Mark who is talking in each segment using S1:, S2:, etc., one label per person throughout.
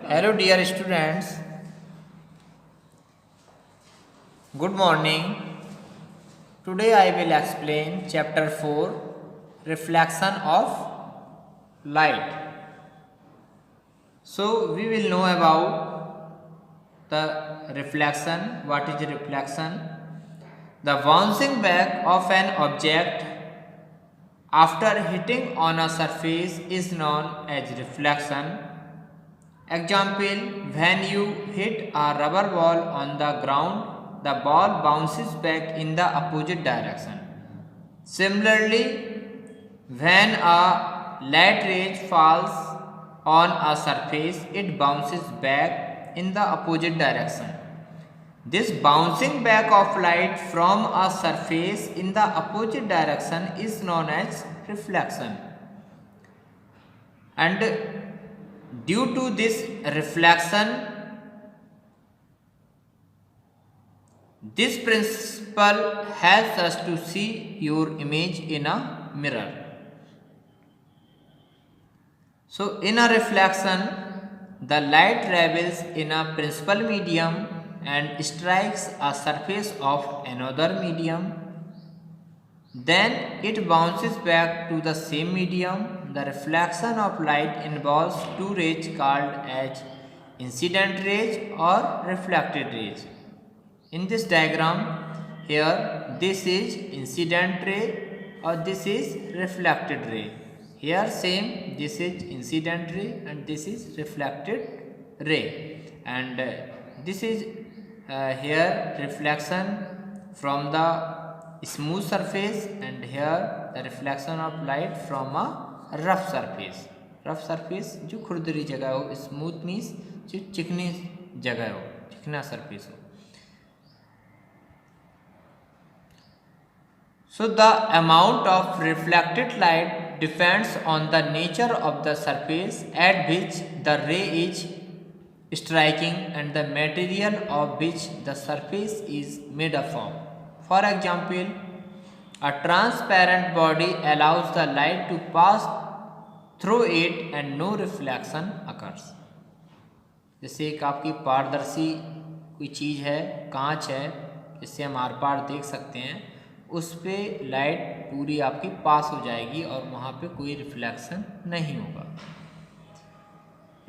S1: Hello, dear students. Good morning. Today I will explain chapter 4 Reflection of Light. So, we will know about the reflection. What is reflection? The bouncing back of an object after hitting on a surface is known as reflection. Example, when you hit a rubber ball on the ground, the ball bounces back in the opposite direction. Similarly, when a light ray falls on a surface, it bounces back in the opposite direction. This bouncing back of light from a surface in the opposite direction is known as reflection. And due to this reflection, this principle helps us to see your image in a mirror. So, in a reflection, the light travels in a principal medium and strikes a surface of another medium. Then it bounces back to the same medium. The reflection of light involves two rays called as incident rays or reflected rays. In this diagram, here this is incident ray or this is reflected ray. Here same, this is incident ray and this is reflected ray. And this is here reflection from the smooth surface, and here the reflection of light from a rough surface. Rough surface जो खुरदरी जगह हो, smooth means जो चिकनी जगह हो, चिकना surface हो. So the amount of reflected light depends on the nature of the surface at which the ray is striking and the material of which the surface is made up of. For example, a transparent body allows the light to pass through it and no reflection occurs. जैसे एक आपकी पारदर्शी कोई चीज़ है, कांच है, जिससे हम आर पार देख सकते हैं, उस पर लाइट पूरी आपकी पास हो जाएगी और वहाँ पे कोई रिफ्लेक्शन नहीं होगा.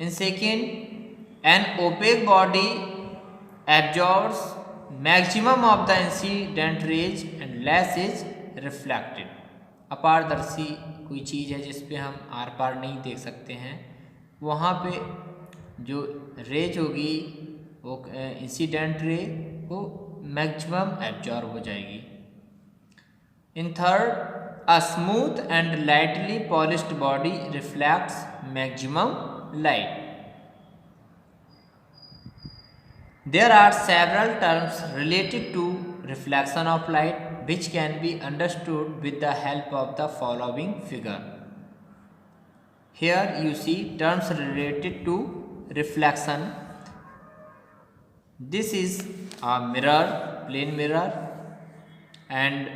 S1: In second, an opaque body absorbs maximum of the incident rays and less is reflected. अपारदर्शी कोई चीज़ है जिस पे हम आर पार नहीं देख सकते हैं, वहाँ पे जो रेज होगी वो इंसिडेंट रे वो मैक्सिमम एब्जॉर्ब हो जाएगी. In third, a smooth and lightly polished body reflects maximum light. There are several terms related to reflection of light which can be understood with the help of the following figure. Here you see terms related to reflection. This is a mirror, plane mirror, and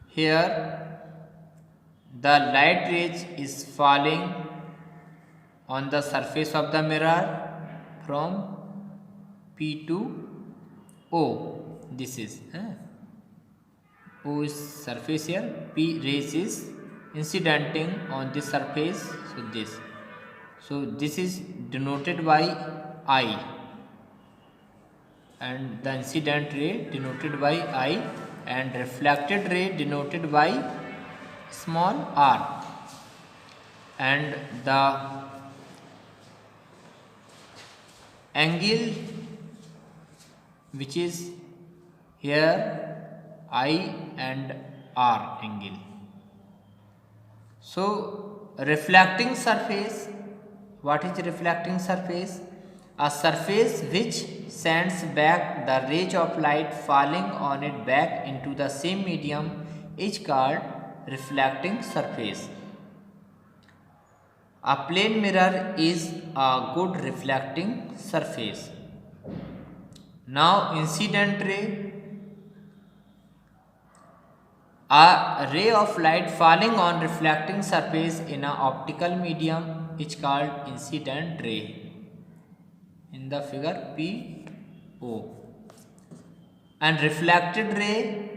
S1: here the light rays is falling on the surface of the mirror from P to O. This is O is surface here, P rays is incidenting on this surface. So this is denoted by I, and the incident ray denoted by I, and reflected ray denoted by small r, and the angle which is here I and R angle. So reflecting surface, what is reflecting surface? A surface which sends back the rays of light falling on it back into the same medium is called reflecting surface. A plane mirror is a good reflecting surface. Now incident ray, a ray of light falling on reflecting surface in an optical medium is called incident ray. in the figure PO. And reflected ray,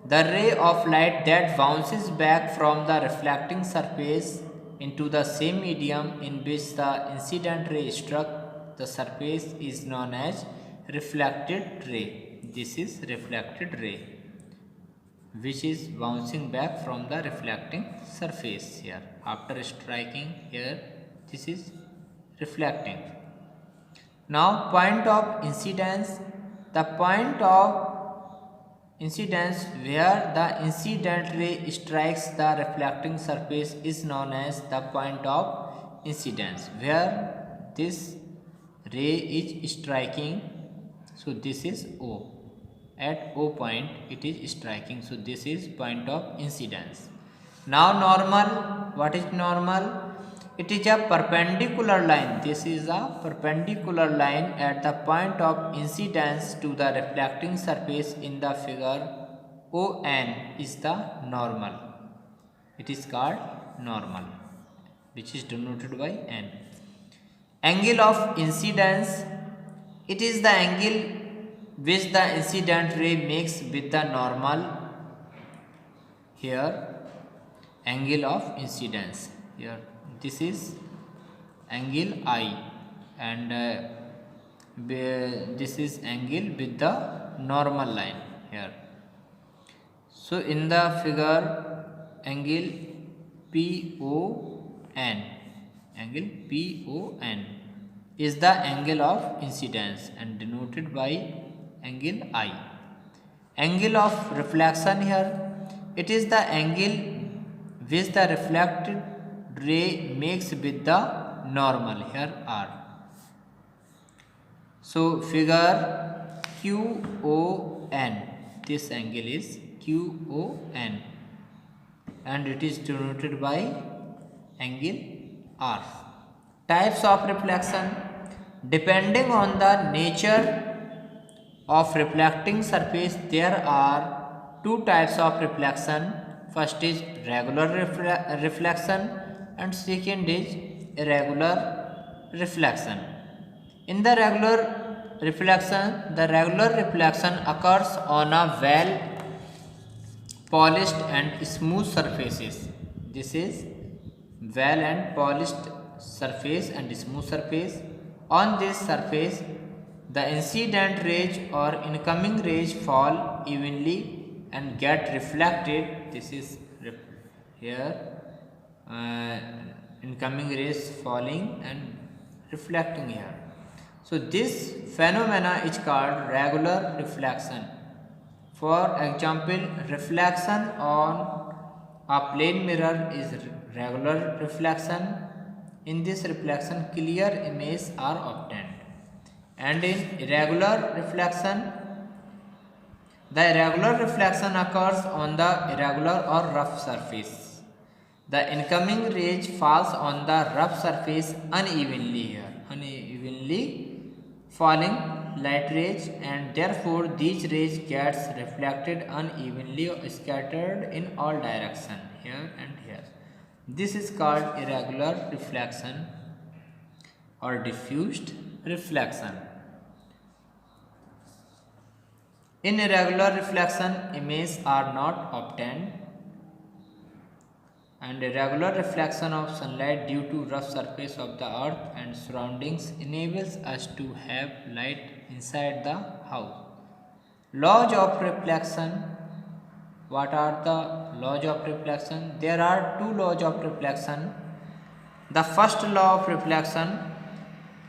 S1: the ray of light that bounces back from the reflecting surface into the same medium in which the incident ray struck the surface is known as reflected ray. This is reflected ray which is bouncing back from the reflecting surface here. After striking here, this is reflecting. Now point of incidence, the point of incidence where the incident ray strikes the reflecting surface is known as the point of incidence, where this ray is striking. So this is O. At O point it is striking. So this is point of incidence. Now normal. What is normal? It is a perpendicular line. This is a perpendicular line at the point of incidence to the reflecting surface in the figure. ON is the normal. It is called normal, which is denoted by N. Angle of incidence. It is the angle which the incident ray makes with the normal. Here, angle of incidence. Here, this is angle I, and this is angle with the normal line here. So in the figure, angle PON, angle PON is the angle of incidence and denoted by angle I. Angle of reflection here, it is the angle which the reflected ray makes with the normal, here R. So figure QON, this angle is QON and it is denoted by angle R. Types of reflection. Depending on the nature of reflecting surface, there are two types of reflection. First is regular reflection and second is irregular reflection. In the regular reflection occurs on a well polished and smooth surfaces. This is well and polished surface and smooth surface. On this surface, the incident rays or incoming rays fall evenly and get reflected. This is here incoming rays falling and reflecting here. So this phenomena is called regular reflection. For example, reflection on a plane mirror is regular reflection. In this reflection, clear images are obtained. And in irregular reflection, the irregular reflection occurs on the irregular or rough surface. The incoming rays falls on the rough surface unevenly here, unevenly falling light rays, and therefore these rays gets reflected unevenly or scattered in all directions, here and here. This is called irregular reflection or diffused reflection. In irregular reflection, images are not obtained, and irregular reflection of sunlight due to rough surface of the earth and surroundings enables us to have light inside the house. Laws of reflection. What are the laws of reflection? There are two laws of reflection. The first law of reflection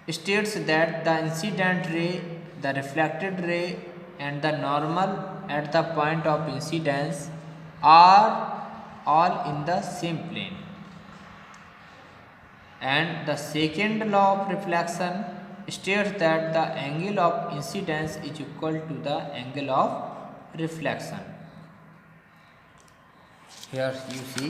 S1: states that the incident ray, the reflected ray, and the normal at the point of incidence are all in the same plane. And the second law of reflection states that the angle of incidence is equal to the angle of reflection. Here you see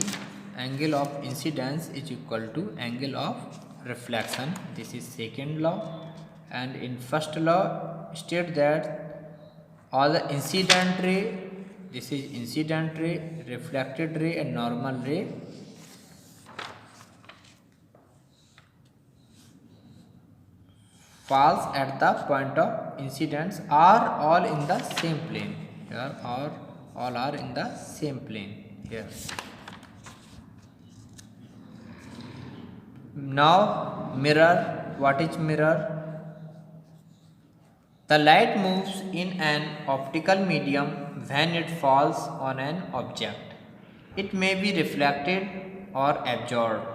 S1: angle of incidence is equal to angle of reflection. This is second law, and in first law state that all the incident ray, this is incident ray, reflected ray and normal ray falls at the point of incidence are all in the same plane. Here or all are in the same plane here. Now mirror. What is mirror? The light moves in an optical medium when it falls on an object. It may be reflected or absorbed.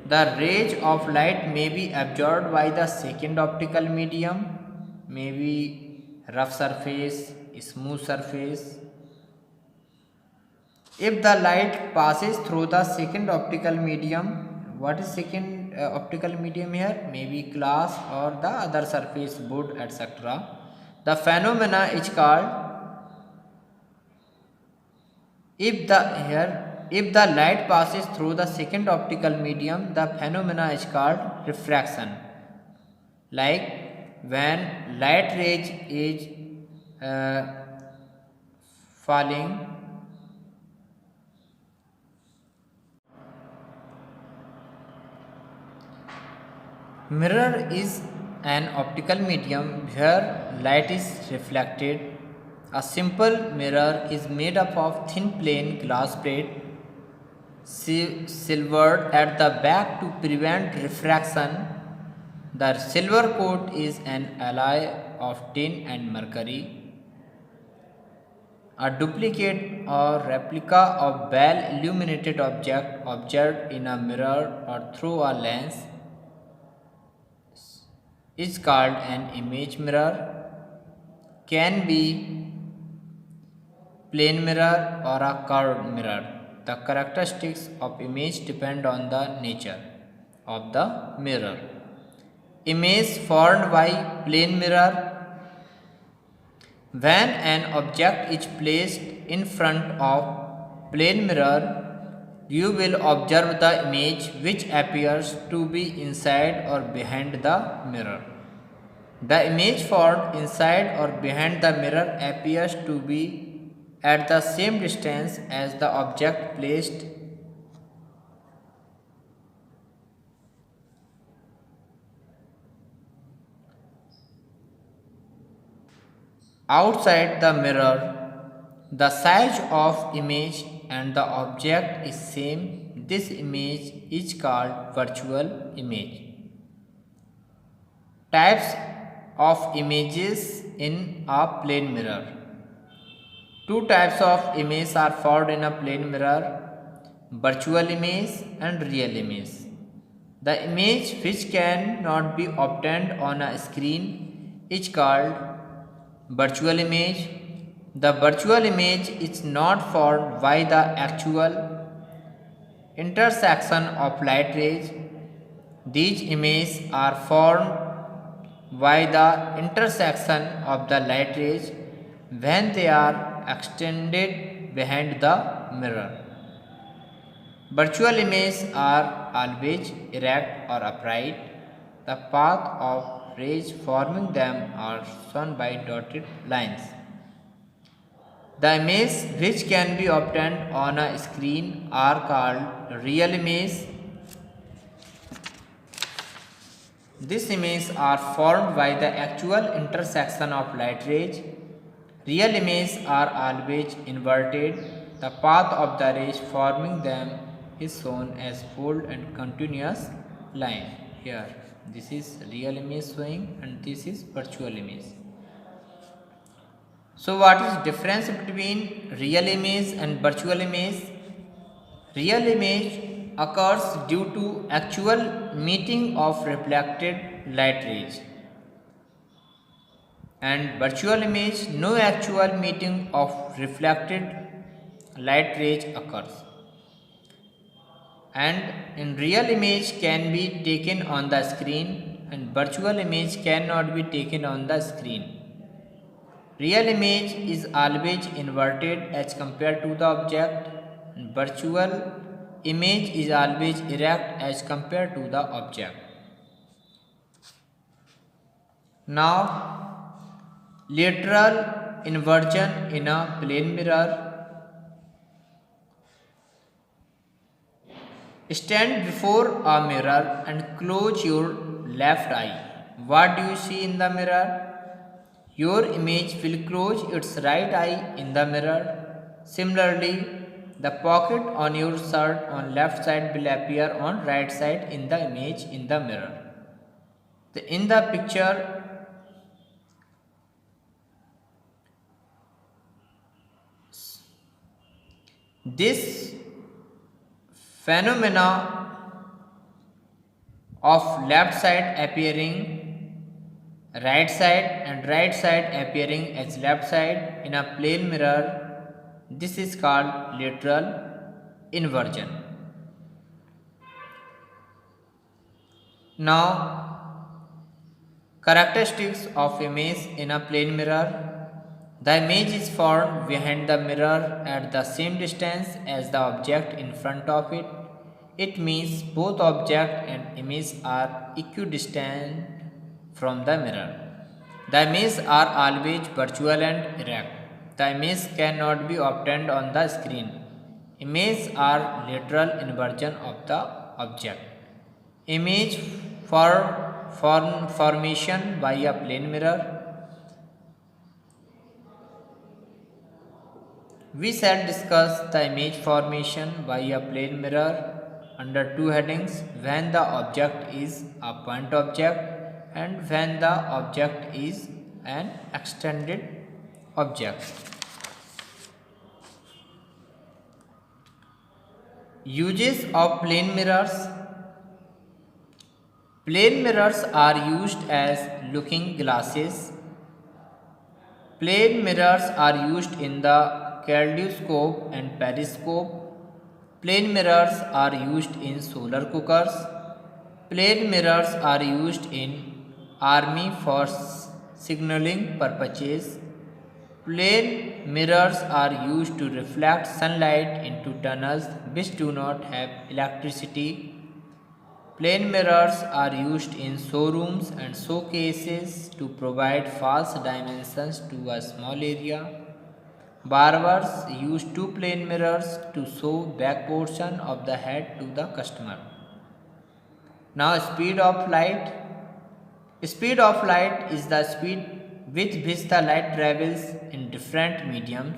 S1: The rays of light may be absorbed by the second optical medium, maybe rough surface, smooth surface. If the light passes through the second optical medium, what is second optical medium here? Maybe glass or the other surface, wood, etc. The phenomena is called, if the light passes through the second optical medium, the phenomena is called refraction. Like when light rays is falling, mirror is an optical medium where light is reflected. A simple mirror is made up of thin plain glass plate silvered at the back to prevent refraction. The silver coat is an alloy of tin and mercury. A duplicate or replica of well illuminated object observed in a mirror or through a lens is called an image mirror. Can be plane mirror or a curved mirror. The characteristics of image depend on the nature of the mirror. Image formed by plane mirror. When an object is placed in front of plane mirror, you will observe the image which appears to be inside or behind the mirror. The image formed inside or behind the mirror appears to be at the same distance as the object placed outside the mirror. The size of image and the object is same. This image is called virtual image. Types of images in a plane mirror. Two types of images are found in a plane mirror: virtual image and real image. The image which cannot be obtained on a screen is called virtual image. The virtual image is not formed by the actual intersection of light rays. These images are formed by the intersection of the light rays when they are extended behind the mirror. Virtual images are always erect or upright. The path of rays forming them are shown by dotted lines. The images which can be obtained on a screen are called real images. These images are formed by the actual intersection of light rays. Real images are always inverted. The path of the rays forming them is shown as bold and continuous line. Here, this is real image showing and this is virtual image. So what is difference between real image and virtual image? Real image occurs due to actual meeting of reflected light rays, and virtual image no actual meeting of reflected light rays occurs. And in real image can be taken on the screen and virtual image cannot be taken on the screen. Real image is always inverted as compared to the object, and virtual image is always erect as compared to the object. Now, lateral inversion in a plane mirror. Stand before a mirror and close your left eye. What do you see in the mirror? Your image will close its right eye in the mirror. Similarly, the pocket on your shirt on left side will appear on right side in the image in the mirror. In the picture, this phenomena of left side appearing right side and right side appearing as left side in a plane mirror, this is called lateral inversion. Now, characteristics of image in a plane mirror. The image is formed behind the mirror at the same distance as the object in front of it. It means both object and image are equidistant from the mirror. The images are always virtual and erect. The image cannot be obtained on the screen. Images are lateral inversion of the object. Image formation by a plane mirror. We shall discuss the image formation by a plane mirror under two headings: when the object is a point object and when the object is an extended object. Uses of plane mirrors. Plane mirrors are used as looking glasses. Plane mirrors are used in the kaleidoscope and periscope. Plane mirrors are used in solar cookers. Plane mirrors are used in army for signaling purposes. Plane mirrors are used to reflect sunlight into tunnels which do not have electricity. Plane mirrors are used in showrooms and showcases to provide false dimensions to a small area. Barbers use two plane mirrors to show back portion of the head to the customer. Now, speed of light. Speed of light is the speed with which the light travels in different mediums.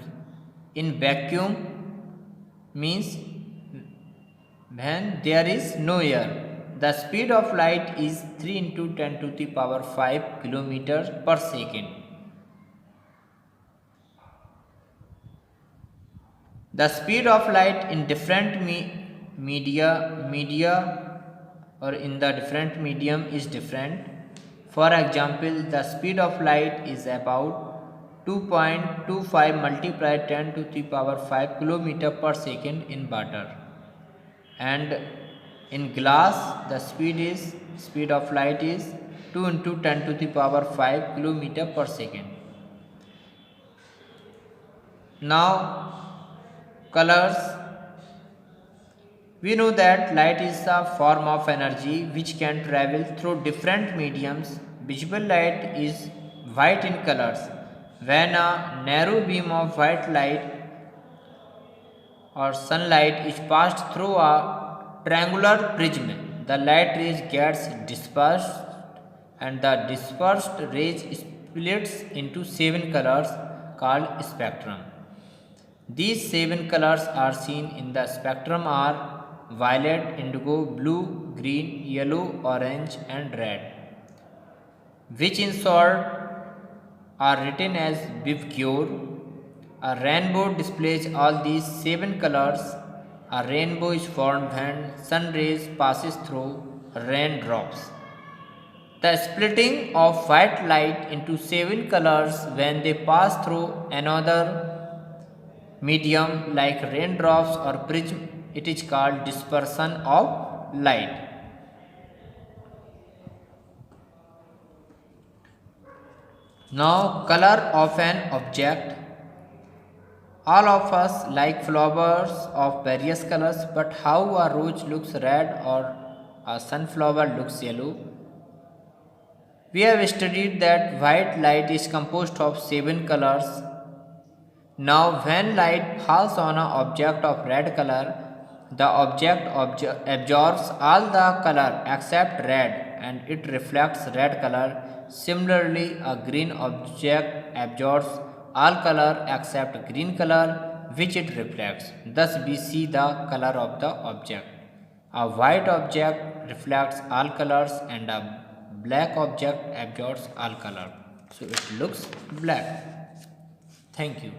S1: In vacuum means when there is no air. The speed of light is 3 into 10 to the power 5 kilometers per second. The speed of light in different media or in the different medium is different. For example, the speed of light is about 2.25 multiplied 10 to the power 5 kilometer per second in water, and in glass the speed of light is 2 into 10 to the power 5 kilometer per second. Now, colors. We know that light is a form of energy which can travel through different mediums. Visible light is white in colors. When a narrow beam of white light or sunlight is passed through a triangular prism, the light rays gets dispersed and the dispersed rays splits into 7 colors called spectrum. These 7 colors are seen in the spectrum are violet, indigo, blue, green, yellow, orange and red, which in short are written as Bivgyor. A rainbow displays all these 7 colors. A rainbow is formed when sun rays passes through raindrops. The splitting of white light into 7 colors when they pass through another medium like raindrops or prism, it is called dispersion of light. Now, color of an object. All of us like flowers of various colors, but how a rose looks red or a sunflower looks yellow? We have studied that white light is composed of 7 colors. Now, when light falls on an object of red color, the object absorbs all the color except red and it reflects red color. Similarly, a green object absorbs all color except green color which it reflects. Thus, we see the color of the object. A white object reflects all colors and a black object absorbs all color. So it looks black. Thank you.